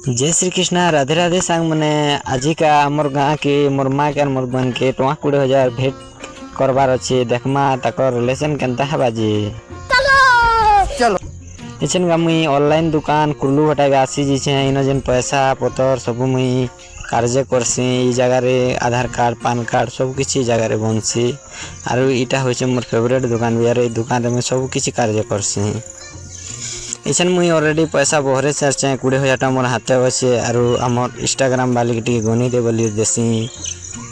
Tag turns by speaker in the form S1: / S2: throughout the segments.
S1: जय श्री कृष्णा राधे राधे सांग मैंने आज का मोर गाँ के मोर माँ के मोर बहन के 20,000 भेंट करवार अच्छे देखमा ताकर रिलेशन केनता है बाजी चलो इछन गा मुई ऑनलाइन दुकान कुल्लू हटा आसी जी छे इन जेन पैसा पतर सब मुई कार्य करसी ई जगह रे आधार कार्ड पान कार्ड सब किसी जगह रे बनसी आरो इटा होचे मोर फेवरेट दुकान बियार ई दुकान रे मैं सब किसी कार्य करसी इछन मुई ऑलरेडी पैसा बहरे सारचे 20,000 टका मोर हाथे अच्छे आरो हमर इंस्टाग्राम वाली के गनी दे बोली देसी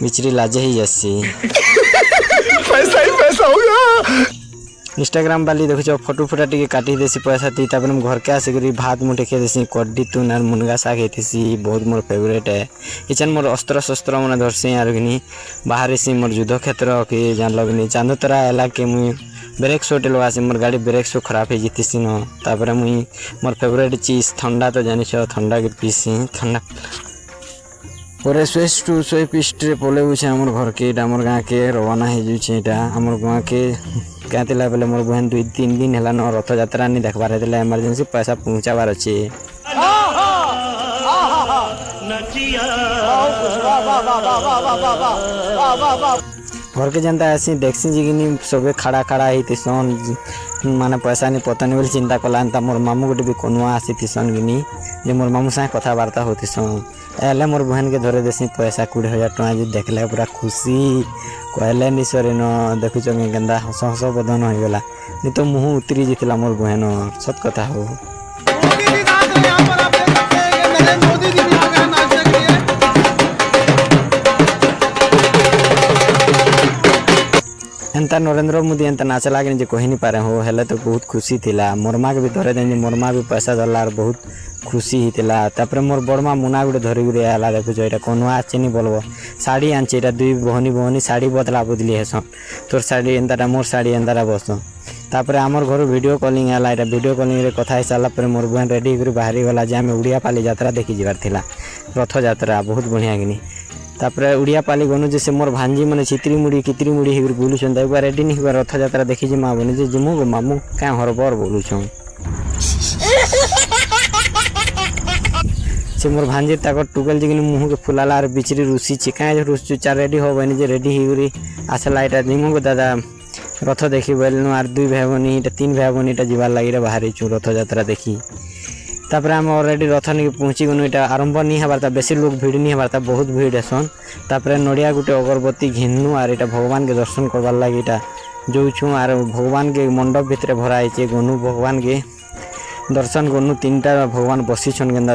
S1: बिचरी लाजे ही जासी
S2: पैसा ही पैसा हो गया।
S1: इंस्टाग्राम वाली देखो फोटो फोटा टी काटी देसी पैसा ती तापर हम घर के आसिक भात मुठे खे देसी कड्डी तुन आर मुनगा साग हेतिसी बहुत मोर फेवरेट है। इचन मोर अस्त्र शस्त्र मन धरसी आर गनी बाहर से मोर युद्ध क्षेत्र के जान लगनी चांदतरा एला के मुई ब्रेक शो टेलवासी मोर गाड़ी ब्रेक शो खराब हो जीतीसी न तापर मुई मोर फेवरेट चीज ठंडा तो जानी ठंडा के पीसी ठंडा पूरे स्वेस टू सोई पिस्ट्रे पोले बुझे हमर घर के हमर गाँ के रवाना हो जाए हमर गाँ के कहते बेले मोर बहन 2-3 दिन है न रथ यात्रा नहीं देखबार है इमरजेंसी पैसा पहुँचाबार अच्छे घर के जनता ऐसी देखसी जी सबे खड़ा खड़ा ही सन माने पैसा नहीं पता नहीं बोले चिंता कला मोर मामू गोटे भी कोनुआ आसी सन गिनी जे मोर मामू साथ कथबार्ता होती सन एले मोर बहन के धरे देसी पैसा 20,000 टका जो देखले पूरा खुशी कहले निश्चर न देखुच गेंदा हस हस बदन हो गला नहीं तो मुँह उतरी जाता मोर बहन सत कथा हो एंता नरेंद्र मोदी एंता नाच लागे जे कही नहीं पारे हो हेले तो बहुत खुशी थिला मोर माँ के भी धरे दें मोर माँ भी पैसा दलार बहुत खुशी हिला तापर मोर बड़मा मुना गोटे धरिक आला देखुच यहाँ कनुआ आचे नहीं बोलबो शाड़ी आनचे यहाँ 2 बहनी शाड़ी बदला बदली हेसन तोर शाड़ी एंता मोर शाड़ी एंता बस तापर आमर घर वीडियो कॉलिंग है यहाँ वीडियो कॉलिंग रे कथा सारापर मोर बहन रेडी कर बाहरी गला जे आम उड़िया पाली यात्रा देखी जबार थिला रथ यात्रा बहुत बढ़िया गिनी तापर उड़िया पाली गनु जे से मोर भांजी मैंने चित्री मुड़ी कितरी मुड़ी हो बुलूछन एक बार रेडी नहीं हुआ रथ यात्रा देखी जी माँ बने जिमु गो मामू क्या हरबर बोलूछन से मोर भांजी तक टुगल जी मुँह के फुलाला और बिचरी रुसी क्या रुसु चार रेडी हो बनी जे रेडी हो आसला यहाँ जिमु गो दादा रथ देखी बोलनु आर 2 भाई भनी 3 भाई भनी जीवार लगे बाहरी छू रथ यात्रा देखी तापर आम ऑलरेडी रथ नहीं पहुँची गनु यहाँ आरंभ नहीं हबार बेसी लोग भीड़ नहीं हबार बहुत भीड़ हेसन तापर नड़िया गोटे अगरबत्ती घिन्नु आर यहाँ भगवान के दर्शन करवार लगे यहाँ जो छू आर भगवान के मंडप भितर भराई गनु भगवान के दर्शन गनु 3टा भगवान बसी गेंदा